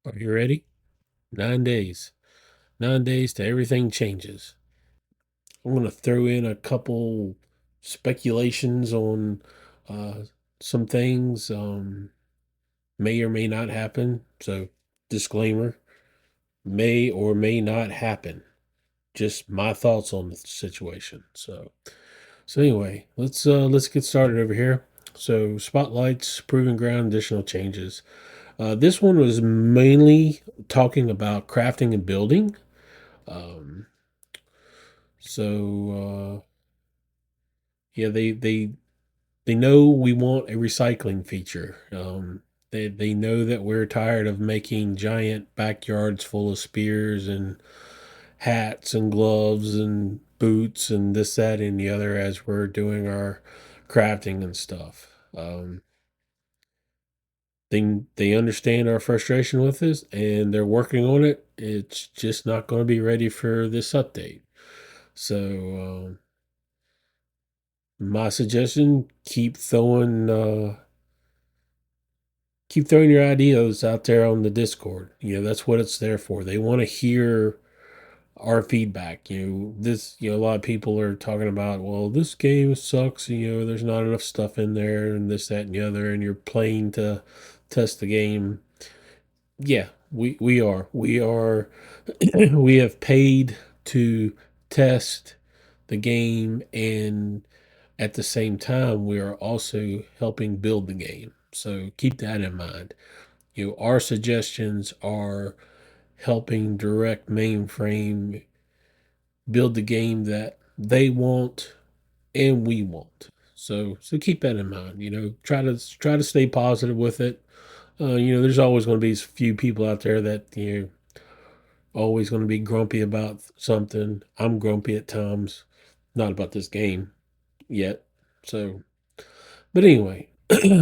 Are you ready? 9 days. 9 days to everything changes. I'm going to throw in a couple speculations on uh, some things may or may not happen. So, disclaimer, may or may not happen. Just my thoughts on the situation. So anyway, let's get started over here. So, spotlights, proving ground, additional changes. This one was mainly talking about crafting and building. Um, so yeah, they know we want a recycling feature. They know that we're tired of making giant backyards full of spears and hats and gloves and boots and this, that, and the other as we're doing our crafting and stuff. They understand our frustration with this and they're working on it. It's just not going to be ready for this update. So my suggestion: keep throwing your ideas out there on the Discord. That's what it's there for. They want to hear our feedback. A lot of people are talking about, well, this game sucks. There's not enough stuff in there, and this, that, and the other, and you're playing to test the game. Yeah, we are we have paid to test the game, and at the same time we are also helping build the game, so keep that in mind. Our suggestions are helping direct mainframe build the game that they want and we want. So keep that in mind. Try to stay positive with it. There's always going to be a few people out there that always going to be grumpy about something. I'm grumpy at times, not about this game yet. So, but anyway,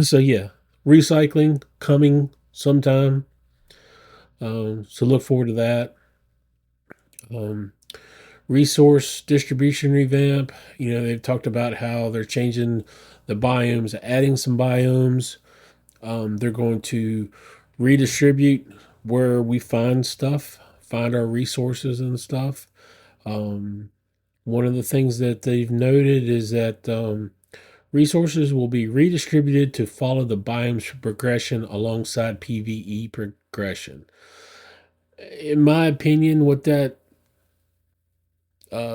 so yeah, recycling coming sometime. So look forward to that. Um, Resource distribution revamp. They've talked about how they're changing the biomes, adding some biomes. They're going to redistribute where we find stuff, find our resources and stuff. Um, One of the things that they've noted is that resources will be redistributed to follow the biome's progression alongside PvE progression. In my opinion, what that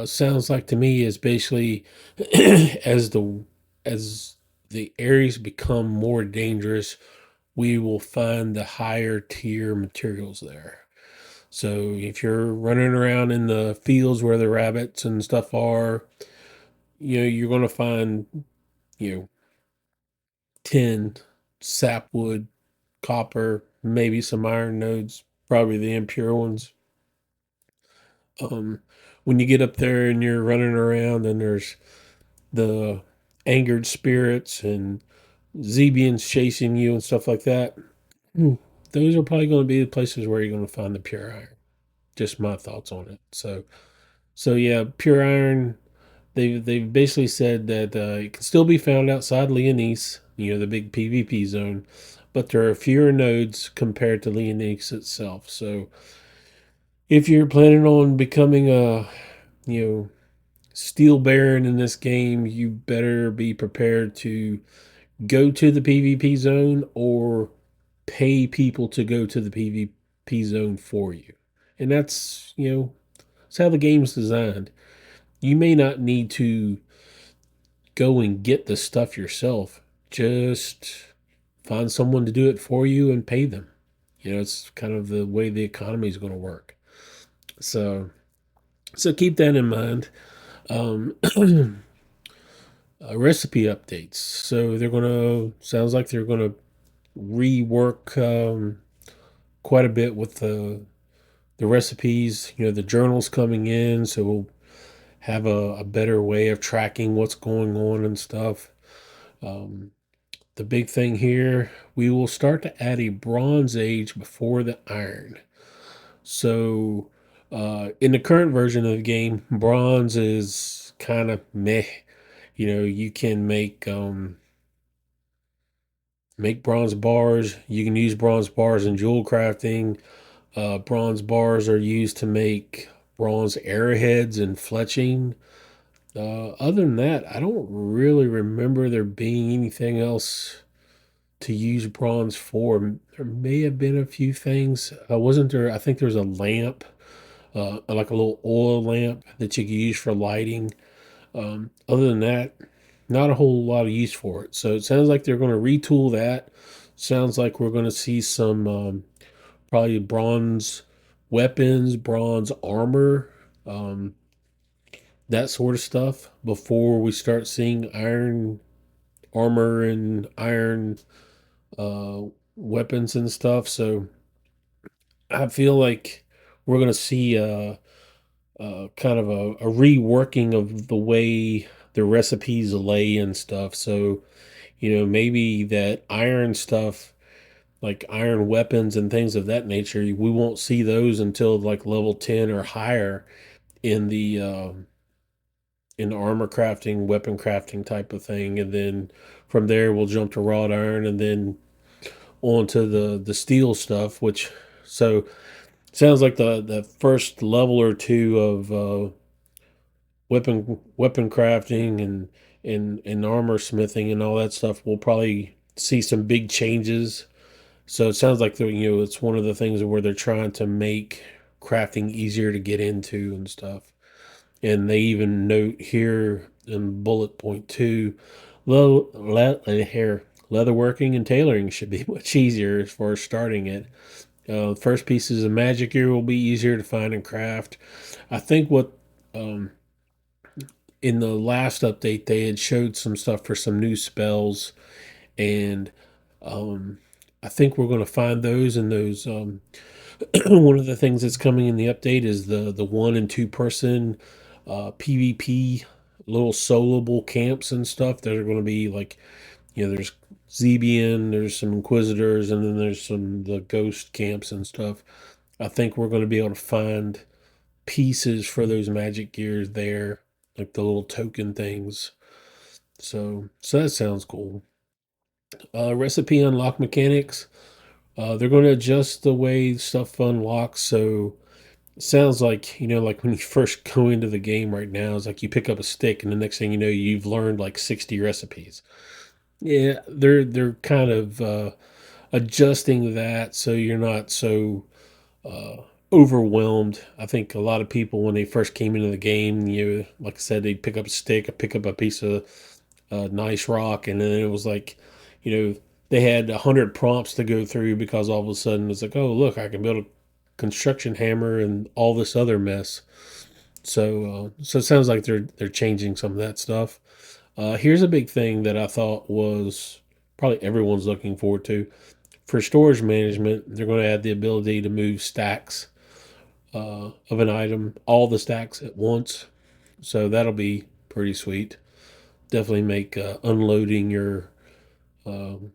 sounds like to me is basically as the areas become more dangerous, we will find the higher tier materials there. So if you're running around in the fields where the rabbits and stuff are, you're going to find, you know, tin, sapwood, copper, maybe some iron nodes, probably the impure ones. Um, when you get up there and you're running around and there's the angered spirits and Zebians chasing you and stuff like that, those are probably going to be the places where you're going to find the pure iron. Just my thoughts on it. So yeah, pure iron. They've basically said that it can still be found outside Leonese, the big PvP zone, but there are fewer nodes compared to Leonese itself. So if you're planning on becoming a you know steel baron in this game, you better be prepared to go to the PvP zone or pay people to go to the PvP zone for you. And that's how the game's designed. You may not need to go and get the stuff yourself. Just find someone to do it for you and pay them. It's kind of the way the economy is going to work. So, so keep that in mind. Um, Recipe updates. So sounds like they're gonna rework quite a bit with the recipes. The journals coming in, so we'll have a better way of tracking what's going on and stuff. Um, the big thing here, we will start to add a Bronze Age before the Iron. So, in the current version of the game, Bronze is kind of meh. You can make bronze bars. You can use bronze bars in jewel crafting. Bronze bars are used to make bronze arrowheads and fletching. Other than that, I don't really remember there being anything else to use bronze for. There may have been a few things. Wasn't there? I think there was a lamp, like a little oil lamp that you could use for lighting. Other than that, not a whole lot of use for it. So it sounds like they're going to retool that. Sounds like we're going to see some probably bronze weapons, bronze armor, um, that sort of stuff before we start seeing iron armor and iron uh, weapons and stuff. So I feel like we're going to see kind of a reworking of the way the recipes lay and stuff. So, maybe that iron stuff, like iron weapons and things of that nature, we won't see those until like level 10 or higher in the armor crafting, weapon crafting type of thing. And then from there, we'll jump to wrought iron and then onto the steel stuff, which so sounds like the first level or two of weapon crafting and armor smithing and all that stuff. We'll probably see some big changes. So it sounds like it's one of the things where they're trying to make crafting easier to get into and stuff. And they even note here in bullet point two, leatherworking and tailoring should be much easier as far as starting it. First pieces of magic gear will be easier to find and craft. I think what um, in the last update they had showed some stuff for some new spells, and um, I think we're going to find those in those. One of the things that's coming in the update is the 1 and 2 person PvP little soloable camps and stuff that are going to be like, there's Zebian, there's some Inquisitors, and then there's some the ghost camps and stuff. I think we're going to be able to find pieces for those magic gears there, like the little token things. So that sounds cool. Recipe unlock mechanics. They're going to adjust the way stuff unlocks. So it sounds like, like when you first go into the game right now, it's like you pick up a stick and the next thing you know, you've learned like 60 recipes. Yeah, they're kind of adjusting that so you're not so uh, overwhelmed. I think a lot of people when they first came into the game, like I said, they'd pick up a stick, pick up a piece of nice rock, and then it was like, you know, they had 100 prompts to go through because all of a sudden it's like, oh look, I can build a construction hammer and all this other mess. So it sounds like they're changing some of that stuff. Here's a big thing that I thought was probably everyone's looking forward to. For storage management, they're going to add the ability to move stacks of an item, all the stacks at once. So that'll be pretty sweet. Definitely make unloading your um,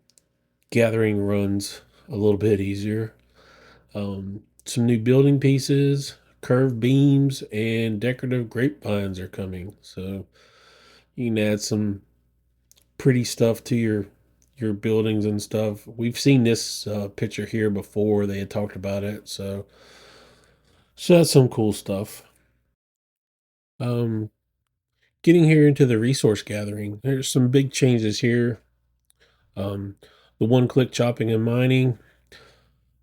gathering runs a little bit easier. Some new building pieces, curved beams, and decorative grapevines are coming. So you can add some pretty stuff to your buildings and stuff. We've seen this picture here before. They had talked about it. So that's some cool stuff. Um, Getting here into the resource gathering, there's some big changes here. Um, the one-click chopping and mining.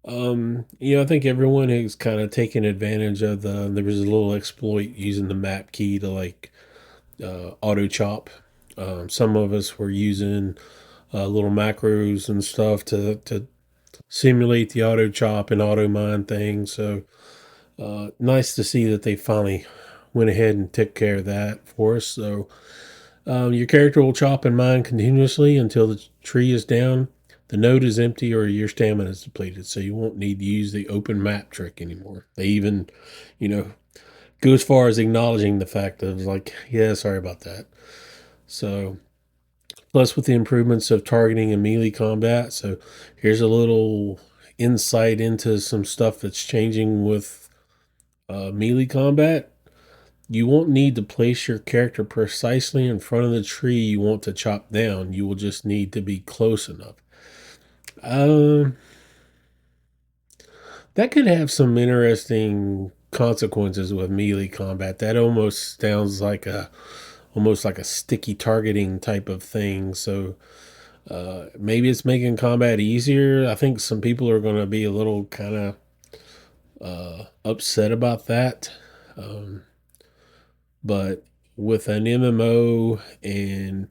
I think everyone has kind of taken advantage of there was a little exploit using the map key to like auto chop. Some of us were using little macros and stuff to simulate the auto chop and auto mine thing. So nice to see that they finally went ahead and took care of that for us. So your character will chop and mine continuously until the tree is down, the node is empty, or your stamina is depleted. So you won't need to use the open map trick anymore. They even, you know, go as far as acknowledging the fact of like, yeah, sorry about that. So plus with the improvements of targeting and melee combat. So here's a little insight into some stuff that's changing with melee combat. You won't need to place your character precisely in front of the tree you want to chop down. You will just need to be close enough. Um, That could have some interesting consequences with melee combat. That almost sounds like a almost like a sticky targeting type of thing. So maybe it's making combat easier. I think some people are going to be a little kind of upset about that. Um, but with an MMO and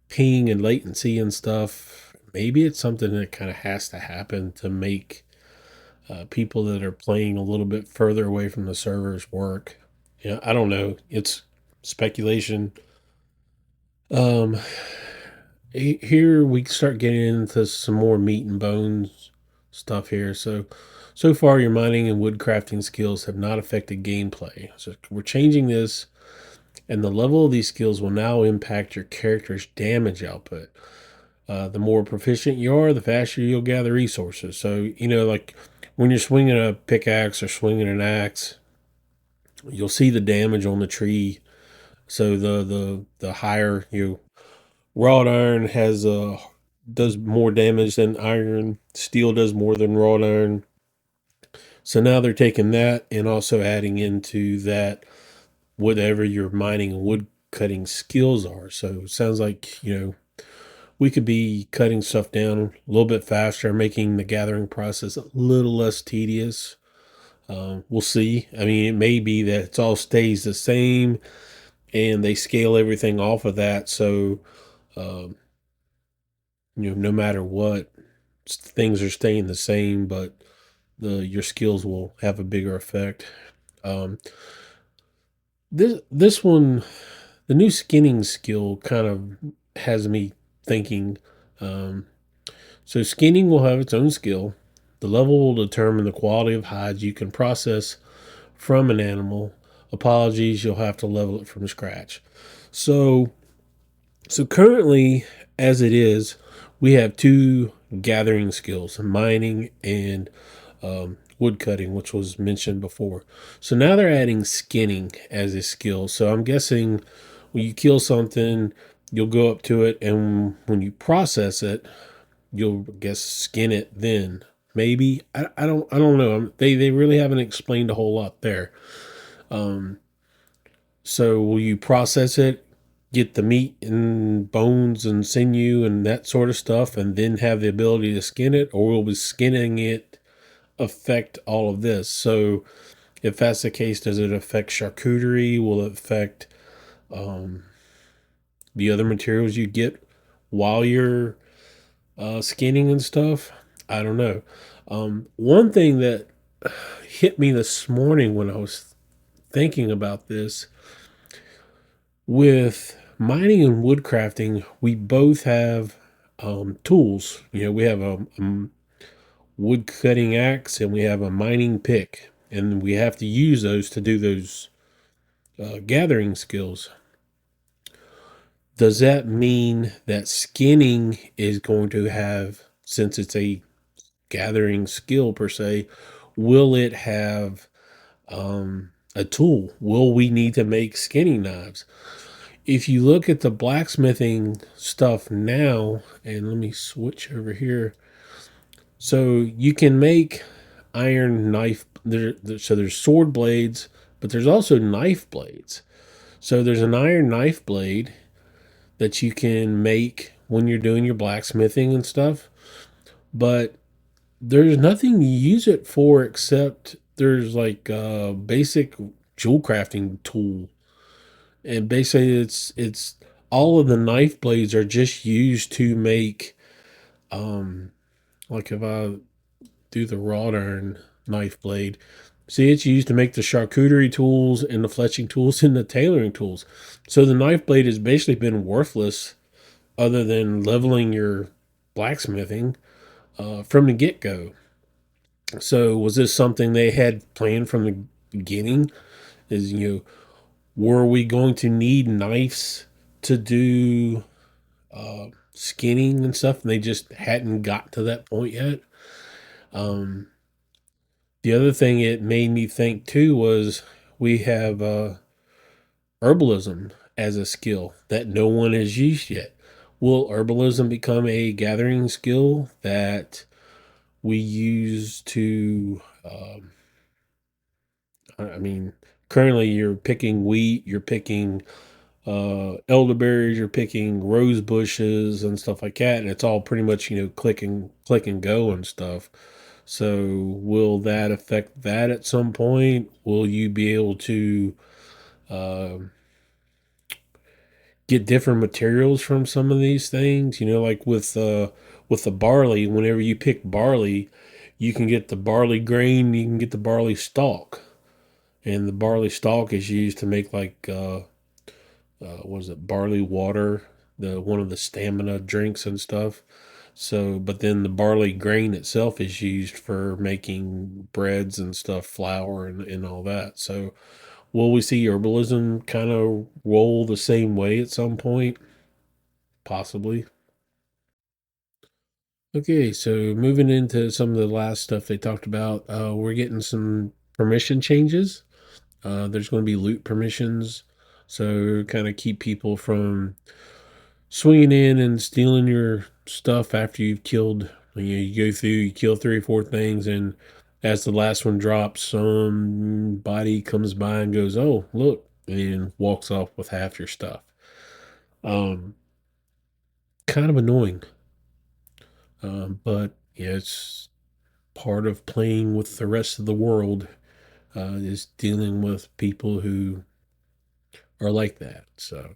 ping and latency and stuff, maybe it's something that kind of has to happen to make people that are playing a little bit further away from the servers work. Yeah, I don't know. It's speculation. Um, Here we start getting into some more meat and bones stuff here. So far, your mining and woodcrafting skills have not affected gameplay. So we're changing this, and the level of these skills will now impact your character's damage output. The more proficient you are, the faster you'll gather resources. So, like when you're swinging a pickaxe or swinging an axe, you'll see the damage on the tree. So the higher you wrought iron has does more damage than iron. Steel does more than wrought iron. So now they're taking that and also adding into that whatever your mining and wood cutting skills are. So it sounds like, we could be cutting stuff down a little bit faster, making the gathering process a little less tedious. We'll see. I mean, it may be that it all stays the same and they scale everything off of that. So, um, no matter what, things are staying the same, but your skills will have a bigger effect. Um, this one, the new skinning skill, kind of has me thinking. Um, So skinning will have its own skill. The level will determine the quality of hides you can process from an animal. Apologies, you'll have to level it from scratch. So so currently, as it is, we have two gathering skills, mining and wood cutting, which was mentioned before. So now they're adding skinning as a skill. So I'm guessing when you kill something, you'll go up to it, and when you process it, you'll guess skin it then. Maybe I don't know. They really haven't explained a whole lot there. Um, so will you process it, get the meat and bones and sinew and that sort of stuff, and then have the ability to skin it, or will be skinning it affect all of this? So if that's the case, does it affect charcuterie? Will it affect um, the other materials you get while you're skinning and stuff? I don't know. One thing that hit me this morning when I was thinking about this with mining and woodcrafting, we both have tools. We have a wood cutting axe and we have a mining pick, and we have to use those to do those gathering skills. Does that mean that skinning is going to have, since it's a gathering skill per se, will it have a tool? Will we need to make skinning knives? If you look at the blacksmithing stuff now, and let me switch over here. So you can make iron knife. So there's sword blades, but there's also knife blades. So there's an iron knife blade that you can make when you're doing your blacksmithing and stuff. But there's nothing you use it for except there's like a basic jewel crafting tool, and basically it's all of the knife blades are just used to make like if I do the wrought iron knife blade, see, it's used to make the charcuterie tools and the fletching tools and the tailoring tools. So the knife blade has basically been worthless other than leveling your blacksmithing from the get-go. So was this something they had planned from the beginning? Is, were we going to need knives to do skinning and stuff, and they just hadn't got to that point yet? Um, the other thing it made me think too was we have herbalism as a skill that no one has used yet. Will herbalism become a gathering skill that we use to, I mean, currently you're picking wheat, you're picking elderberries, you're picking rose bushes and stuff like that, and it's all pretty much click and go and stuff. So will that affect that at some point? Will you be able to uh, get different materials from some of these things? Like with the barley, whenever you pick barley, you can get the barley grain, you can get the barley stalk, and the barley stalk is used to make like what is it, barley water, the one of the stamina drinks and stuff. So, but then the barley grain itself is used for making breads and stuff, flour and all that. So, will we see herbalism kind of roll the same way at some point? Possibly. Okay, so moving into some of the last stuff they talked about, we're getting some permission changes. There's going to be loot permissions, so kind of keep people from swinging in and stealing your stuff after you've killed. You go through, you kill three or four things, and as the last one drops, somebody comes by and goes, "Oh, look," and walks off with half your stuff. Um, Kind of annoying, but yeah, it's part of playing with the rest of the world. Is dealing with people who are like that. So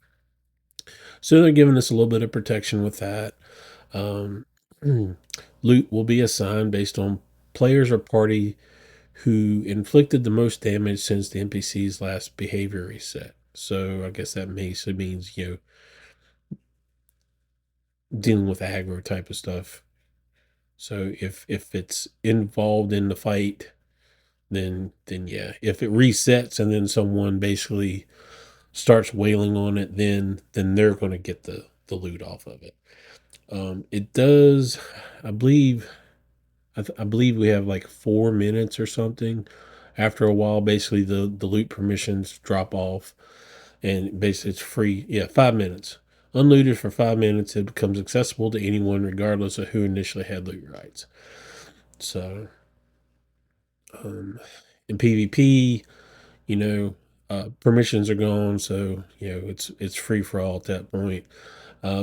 they're giving us a little bit of protection with that. Um, Loot will be assigned based on players or party who inflicted the most damage since the NPC's last behavior reset. So I guess that basically means, dealing with aggro type of stuff. So if it's involved in the fight, then yeah. If it resets and then someone basically starts wailing on it, then they're going to get the loot off of it. It does, I believe, I believe we have like 4 minutes or something. After a while, basically the loot permissions drop off, and basically it's free. Yeah, 5 minutes. Unlooted for 5 minutes, it becomes accessible to anyone regardless of who initially had loot rights. So, um, in PvP, you know, permissions are gone, so it's free for all at that point.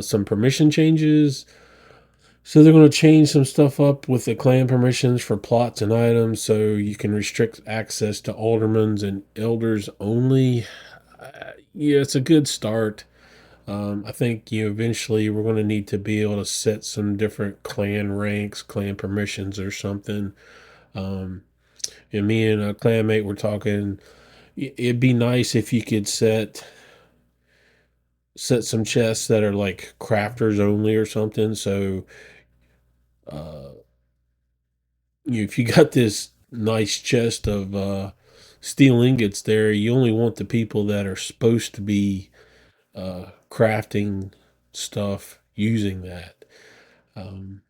Some permission changes. So they're going to change some stuff up with the clan permissions for plots and items, so you can restrict access to aldermans and elders only. Yeah, it's a good start. I think eventually we're going to need to be able to set some different clan ranks, clan permissions, or something. Um, and me and a clanmate were talking. It'd be nice if you could set some chests that are like crafters only or something. So uh, if you got this nice chest of steel ingots there, you only want the people that are supposed to be crafting stuff using that. Um,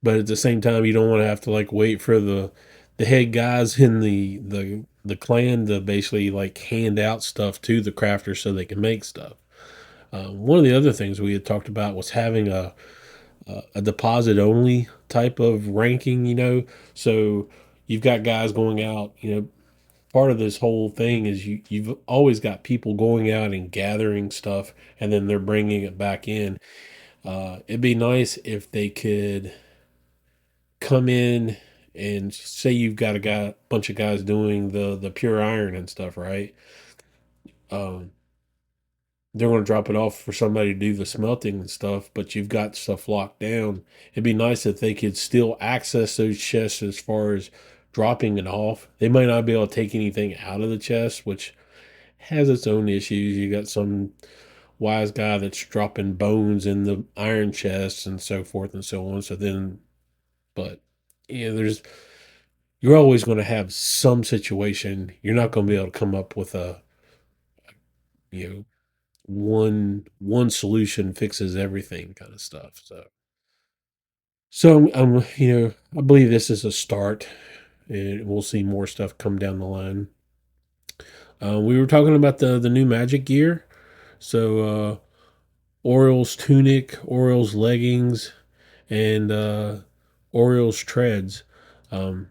but at the same time, you don't want to have to like wait for the head guys in the clan to basically like hand out stuff to the crafters so they can make stuff. One of the other things we had talked about was having a deposit only type of ranking, so you've got guys going out, part of this whole thing is you've always got people going out and gathering stuff and then they're bringing it back in. It'd be nice if they could come in and say you've got bunch of guys doing the pure iron and stuff, right? um, they're going to drop it off for somebody to do the smelting and stuff, but you've got stuff locked down. It'd be nice if they could still access those chests as far as dropping it off. They might not be able to take anything out of the chest, which has its own issues. You got some wise guy that's dropping bones in the iron chests and so forth and so on. So then, but you're always going to have some situation. You're not going to be able to come up with a, you know, one solution fixes everything kind of stuff. So I believe this is a start, and we'll see more stuff come down the line. We were talking about the new magic gear. So Oriole's tunic, Oriole's leggings, and Orioles treads. Um,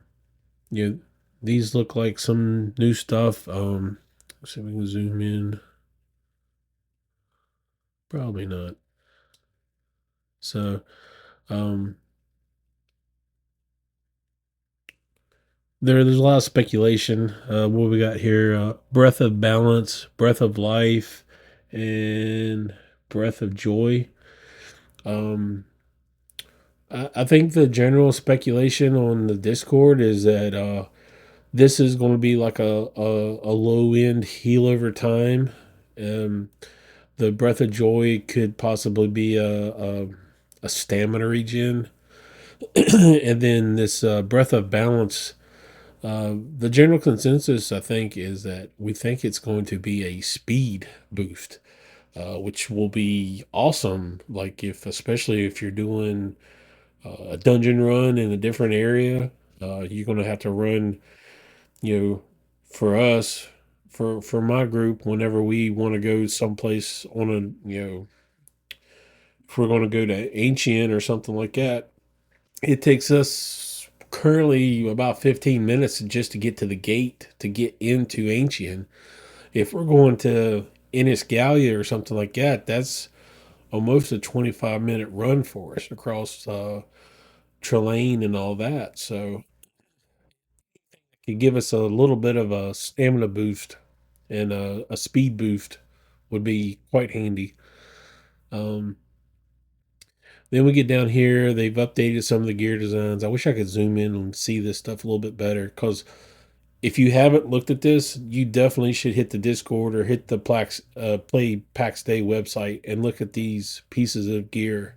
you know, these look like some new stuff. Let's see if we can zoom in. Probably not. So, um, there's a lot of speculation. What we got here: breath of balance, breath of life, and breath of joy. Um, I think the general speculation on the Discord is that this is going to be like a low end heal over time. Um, the breath of joy could possibly be a stamina regen, and then this breath of balance. The general consensus, I think, is that we think it's going to be a speed boost, which will be awesome. Like if, especially if you're doing a dungeon run in a different area, you're going to have to run. You know, for us, for my group, whenever we want to go someplace on a, if we're going to go to Ancient or something like that, it takes us currently about 15 minutes just to get to the gate to get into Ancient. If we're going to Innisgallia or something like that, that's almost a 25-minute run for us across Trelane and all that. So it could give us a little bit of a stamina boost and a speed boost would be quite handy. Um, then we get down here. They've updated some of the gear designs. I wish I could zoom in and see this stuff a little bit better because if you haven't looked at this, you definitely should hit the Discord or hit the Play Pax Day website and look at these pieces of gear.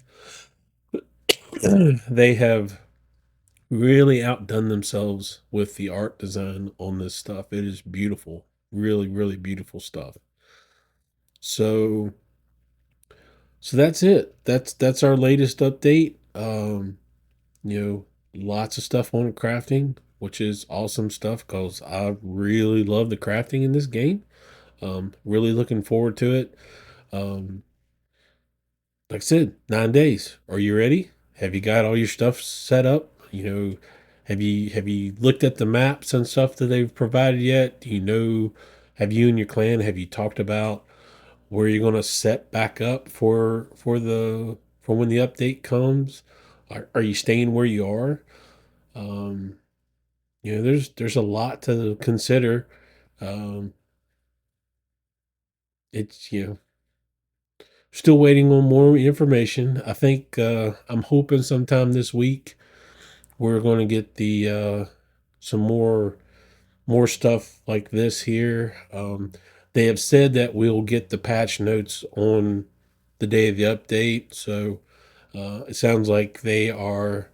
They have really outdone themselves with the art design on this stuff. It is beautiful, really, really beautiful stuff. So, so that's it. That's our latest update. You know, lots of stuff on crafting, which is awesome stuff because I really love the crafting in this game. Really looking forward to it. Um, like I said, 9 days. Are you ready? Have you got all your stuff set up? Have you looked at the maps and stuff that they've provided yet? Do you know? Have you and your clan have you talked about where you're going to set back up for when the update comes? Are you staying where you are? Um, there's a lot to consider. Um, it's still waiting on more information. I think I'm hoping sometime this week we're going to get the some more stuff like this here. They have said that we'll get the patch notes on the day of the update, so it sounds like they are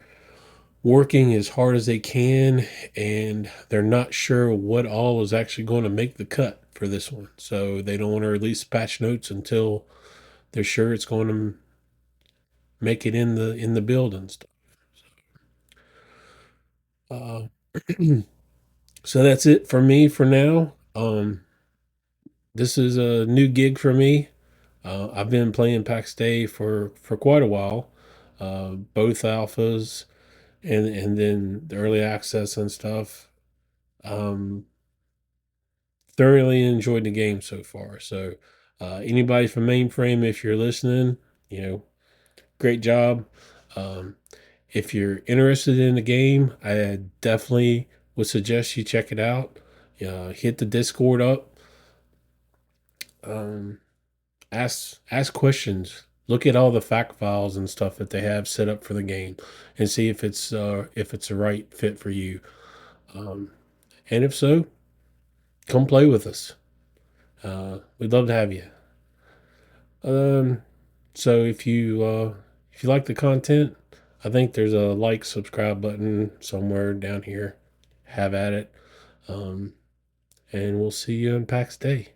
working as hard as they can, and they're not sure what all is actually going to make the cut for this one. So they don't want to release patch notes until they're sure it's going to make it in the build and stuff. Uh, so that's it for me for now. This is a new gig for me. I've been playing Pax Day for quite a while, both alphas and then the early access and stuff. Um, Thoroughly enjoyed the game so far. So, anybody from Mainframe, if you're listening, you know, great job. Um, if you're interested in the game, I definitely would suggest you check it out. Hit the Discord up. Um, ask questions. Look at all the fact files and stuff that they have set up for the game, and see if it's a right fit for you. Um, and if so, come play with us. We'd love to have you. Um, so if you like the content, I think there's a like subscribe button somewhere down here. Have at it. Um, and we'll see you in PAX Day.